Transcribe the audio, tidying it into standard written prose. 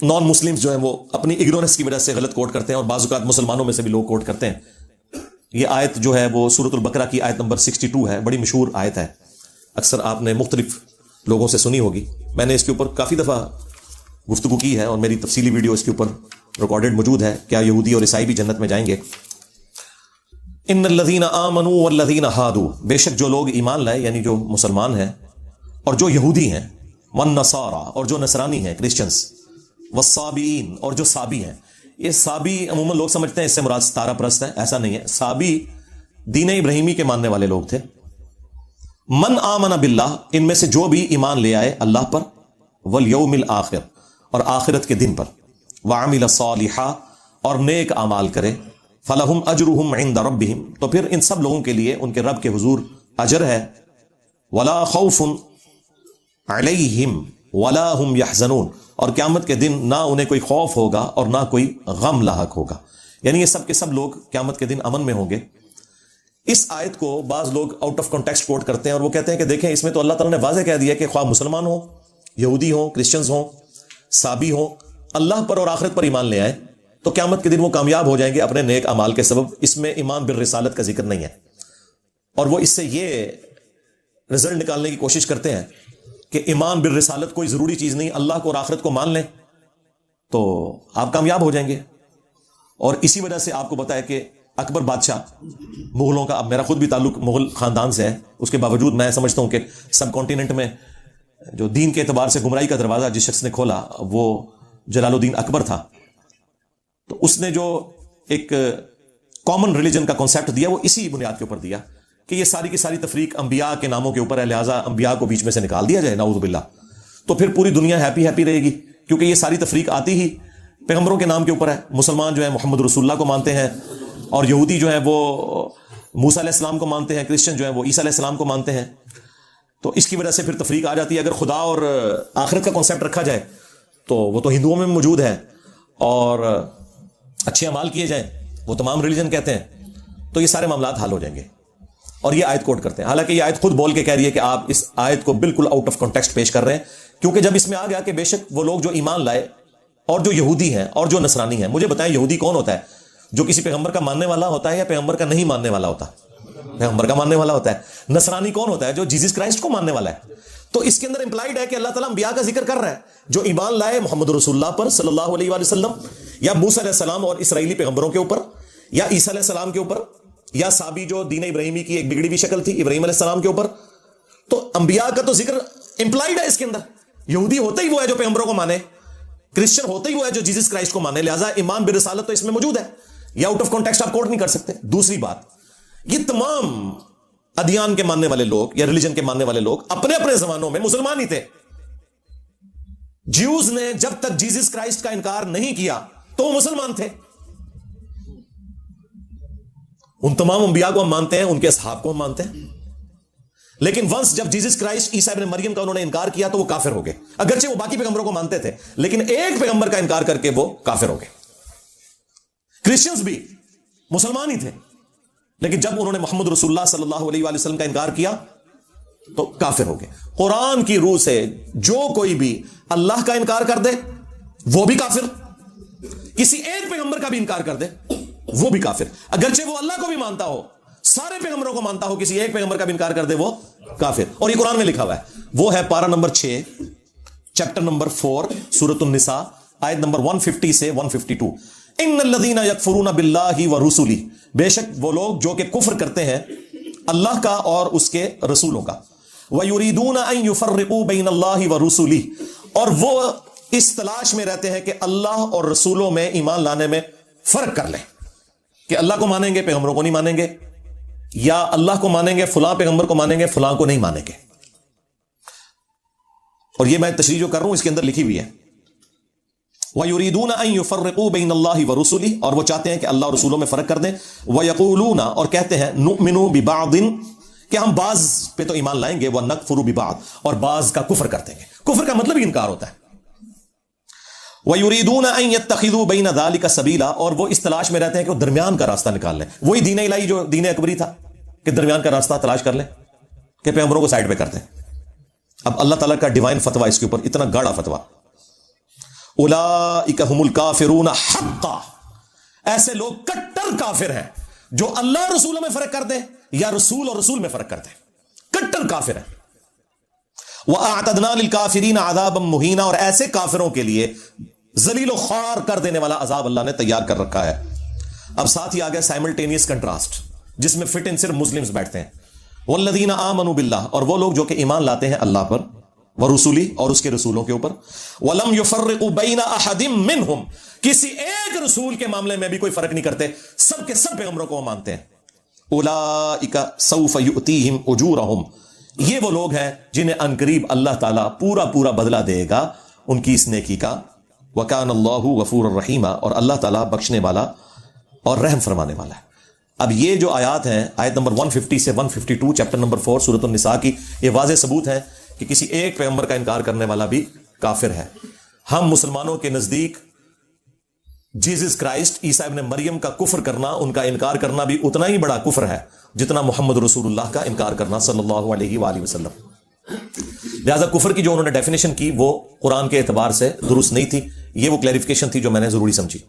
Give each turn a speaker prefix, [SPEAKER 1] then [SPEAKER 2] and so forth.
[SPEAKER 1] Non Muslims جو ہیں وہ اپنی اگنورنس کی وجہ سے غلط کوٹ کرتے ہیں، اور بعض اوقات مسلمانوں میں سے بھی لوگ کوٹ کرتے ہیں۔ یہ آیت جو ہے وہ سورۃ البقرہ کی آیت نمبر 62 ہے، بڑی مشہور آیت ہے، اکثر آپ نے مختلف لوگوں سے سنی ہوگی۔ میں نے اس کے اوپر کافی دفعہ گفتگو کی ہے، اور میری تفصیلی ویڈیو اس کے اوپر ریکارڈڈ موجود ہے، کیا یہودی اور عیسائی بھی جنت میں جائیں گے۔ ان الذین آمنوا والذین ہادوا، بے شک جو لوگ ایمان لائے یعنی جو مسلمان ہیں اور جو یہودی ہیں، والنصارى اور جو نصرانی ہیں کرسچنز، والصابئین اور جو صابی ہیں۔ یہ صابی عموماً لوگ سمجھتے ہیں اس سے مراد ستارہ پرست ہے، ایسا نہیں ہے۔ صابی دین ابراہیمی کے ماننے والے لوگ تھے۔ من آمن باللہ، ان میں سے جو بھی ایمان لے آئے اللہ پر، والیوم الآخر اور آخرت کے دن پر، وعمل صالحا اور نیک اعمال کرے، فلہم اجرہم عند ربہم، تو پھر ان سب لوگوں کے لیے ان کے رب کے حضور اجر ہے، ولا خوف علیہم ولا ہم یحزنون، اور قیامت کے دن نہ انہیں کوئی خوف ہوگا اور نہ کوئی غم لاحق ہوگا، یعنی یہ سب کے سب لوگ قیامت کے دن امن میں ہوں گے۔ اس آیت کو بعض لوگ آؤٹ آف کانٹیکسٹ کوٹ کرتے ہیں، اور وہ کہتے ہیں کہ دیکھیں اس میں تو اللہ تعالیٰ نے واضح کہہ دیا کہ خواہ مسلمان ہوں، یہودی ہوں، کرسچنز ہوں، صابی ہوں، اللہ پر اور آخرت پر ایمان لے آئے تو قیامت کے دن وہ کامیاب ہو جائیں گے اپنے نیک اعمال کے سبب۔ اس میں ایمان بالرسالت کا ذکر نہیں ہے، اور وہ اس سے یہ رزلٹ نکالنے کی کوشش کرتے ہیں کہ ایمان بالرسالت کوئی ضروری چیز نہیں، اللہ کو اور آخرت کو مان لیں تو آپ کامیاب ہو جائیں گے۔ اور اسی وجہ سے آپ کو بتایا کہ اکبر بادشاہ مغلوں کا، اب میرا خود بھی تعلق مغل خاندان سے ہے، اس کے باوجود میں سمجھتا ہوں کہ سب کانٹیننٹ میں جو دین کے اعتبار سے گمراہی کا دروازہ جس شخص نے کھولا وہ جلال الدین اکبر تھا۔ تو اس نے جو ایک کامن ریلیجن کا کانسیپٹ دیا وہ اسی بنیاد کے اوپر دیا کہ یہ ساری کی ساری تفریق انبیاء کے ناموں کے اوپر ہے، لہٰذا انبیاء کو بیچ میں سے نکال دیا جائے، نعوذ باللہ، تو پھر پوری دنیا ہیپی رہے گی، کیونکہ یہ ساری تفریق آتی ہی پیغمبروں کے نام کے اوپر ہے۔ مسلمان جو ہے محمد رسول اللہ کو مانتے ہیں، اور یہودی جو ہے وہ موسیٰ علیہ السلام کو مانتے ہیں، کرسچن جو ہے وہ عیسیٰ علیہ السلام کو مانتے ہیں، تو اس کی وجہ سے پھر تفریق آ جاتی ہے۔ اگر خدا اور آخرت کا کانسیپٹ رکھا جائے تو وہ تو ہندوؤں میں موجود ہے، اور اچھے اعمال کیے جائیں وہ تمام ریلیجن کہتے ہیں، تو یہ سارے معاملات حل ہو جائیں گے۔ اور یہ آیت کوٹ کرتے ہیں، حالانکہ یہ آیت خود بول کے کہہ رہی ہے کہ آپ اس آیت کو بالکل آؤٹ آف کانٹیکسٹ پیش کر رہے ہیں، کیونکہ جب اس میں آ گیا کہ بے شک وہ لوگ جو ایمان لائے اور جو یہودی ہیں اور جو نصرانی ہیں۔ مجھے بتائیں یہودی کون ہوتا ہے؟ جو کسی پیغمبر کا ماننے والا ہوتا ہے یا پیغمبر کا نہیں ماننے والا ہوتا؟ پیغمبر کا ماننے والا ہوتا ہے۔ نصرانی کون ہوتا ہے؟ جو جیزس کرائسٹ کو ماننے والا ہے۔ تو اس کے اندر امپلائڈ ہے کہ اللہ تعالیٰ انبیاء کا ذکر کر رہا ہے جو ایمان لائے محمد رسول اللہ پر صلی اللہ علیہ وآلہ وسلم، یا موسیٰ علیہ السلام اور اسرائیلی پیغمبروں کے اوپر، یا عیسیٰ علیہ السلام کے اوپر، یا صابی جو دین ابراہیمی کی ایک بگڑی ہوئی شکل تھی ابراہیم علیہ السلام کے اوپر۔ تو انبیاء کا تو ذکر امپلائڈ ہے اس کے اندر۔ یہودی ہوتا ہی وہ ہے جو پیغمبروں کو مانے، کرسچن ہوتا ہی وہ ہے جو جیزس کرائسٹ کو مانے، لہٰذا ایمان بالرسالت تو اس میں موجود ہے، یہ آؤٹ آف کانٹیکسٹ آپ کوٹ نہیں کر سکتے۔ دوسری بات، یہ تمام ادیان کے ماننے والے لوگ یا ریلیجن کے ماننے والے لوگ اپنے اپنے زمانوں میں مسلمان ہی تھے۔ جیوز نے جب تک جیزس کرائسٹ کا انکار نہیں کیا تو وہ مسلمان تھے۔ ان تمام انبیاء کو ہم مانتے ہیں، ان کے اصحاب کو ہم مانتے ہیں، لیکن ونس جب جیزس کرائسٹ عیسیٰ ابن مریم کا انہوں نے انکار کیا تو وہ کافر ہو گئے، اگرچہ وہ باقی پیغمبروں کو مانتے تھے لیکن ایک پیغمبر کا انکار کر کے وہ کافر ہو گئے۔ کرسچنز بھی مسلمان ہی تھے، لیکن جب انہوں نے محمد رسول اللہ صلی اللہ علیہ وآلہ وسلم کا انکار کیا تو کافر ہو گئے۔ قرآن کی روح سے جو کوئی بھی اللہ کا انکار کر دے وہ بھی کافر، کسی ایک پیغمبر کا بھی انکار کر دے وہ بھی کافر، اگرچہ وہ اللہ کو بھی مانتا ہو، سارے پیغمبروں کو مانتا ہو، کسی ایک پیغمبر کا بھی انکار کر دے وہ کافر۔ اور یہ قرآن میں لکھا ہوا ہے، وہ ہے پارہ نمبر 6 چیپٹر نمبر 4 سورۃ النساء آیت نمبر 150 سے 152۔ ان الذین یکفرون باللہ ورسلہ، بے شک وہ لوگ جو کہ کفر کرتے ہیں اللہ کا اور اس کے رسولوں کا، ویریدون ان یفرقوا بین اللہ ورسلہ، اور وہ اس تلاش میں رہتے ہیں کہ اللہ اور رسولوں میں ایمان لانے میں فرق کر لیں، کہ اللہ کو مانیں گے پیغمبروں کو نہیں مانیں گے، یا اللہ کو مانیں گے فلاں پیغمبر کو مانیں گے فلاں کو نہیں مانیں گے۔ اور یہ میں تشریح جو کر رہا ہوں اس کے اندر لکھی ہوئی ہے، وَيُرِيدُونَ أَن يُفَرِّقُوا بَيْنَ اللَّهِ وَرُسُلِهِ، اور وہ چاہتے ہیں کہ اللہ اور رسولوں میں فرق کر دیں، وَيَقُولُونَ، اور کہتے ہیں، نُؤْمِنُ بِبَعْضٍ، کہ ہم بعض پہ تو ایمان لائیں گے، وَنَكْفُرُ بِبَعْضٍ، اور بعض کا کفر کر دیں گے۔ کفر کا مطلب ہی انکار ہوتا ہے۔ وَيُرِيدُونَ أَن يَتَّخِذُوا بَيْنَ ذَلِكَ سَبِيلًا، اور وہ اس تلاش میں رہتے ہیں کہ وہ درمیان کا راستہ نکال لیں، وہی دین الہی جو دین اکبری تھا کہ درمیان کا راستہ تلاش کر لیں، کہ پیغمبروں کو سائڈ پہ کر دیں۔ اب اللہ تعالیٰ کا ڈیوائن فتویٰ اس کے اوپر اتنا گاڑا فتویٰ، اولئک هم الکافرون حقا، ایسے لوگ کٹر کافر ہیں جو اللہ اور رسولوں میں فرق کر دیں یا رسول اور رسول میں فرق کر دیں، کٹر کافر ہیں۔ وَأَعْتَدْنَا لِلْكَافِرِينَ عَذَابًا مُهِينًا، اور ایسے کافروں کے لیے ذلیل و خوار کر دینے والا عذاب اللہ نے تیار کر رکھا ہے۔ اب ساتھ ہی آ گیا سائملٹینیس کنٹراسٹ، جس میں فٹ ان صرف مسلمز بیٹھتے ہیں۔ والذین آمنوا باللہ، اور وہ لوگ جو کہ ایمان لاتے ہیں اللہ پر، ورسولی، اور اس کے رسولوں کے اوپر، ولم یفرقوا بین احد منہم، کسی ایک رسول کے معاملے میں بھی کوئی فرق نہیں کرتے، سب کے سب پیغمبروں کو وہ مانتے ہیں۔ اولئک سوف یؤتیہم اجورہم، یہ وہ لوگ ہیں جنہیں عنقریب اللہ تعالیٰ پورا پورا بدلہ دے گا ان کی اس نیکی کا۔ وکان اللہ غفور الرحیم، اور اللہ تعالیٰ بخشنے والا اور رحم فرمانے والا ہے۔ اب یہ جو آیات ہیں، آیت نمبر 150 سے 152 چیپٹر نمبر 4 سورۃ النساء کی، یہ واضح ثبوت ہے کہ کسی ایک پیغمبر کا انکار کرنے والا بھی کافر ہے۔ ہم مسلمانوں کے نزدیک جیزس کرائسٹ، عیسیٰ ابن مریم کا کفر کرنا، ان کا انکار کرنا بھی اتنا ہی بڑا کفر ہے جتنا محمد رسول اللہ کا انکار کرنا صلی اللہ علیہ وآلہ وسلم۔ لہذا کفر کی جو انہوں نے ڈیفینیشن کی وہ قرآن کے اعتبار سے درست نہیں تھی، یہ وہ کلیریفیکیشن تھی جو میں نے ضروری سمجھی۔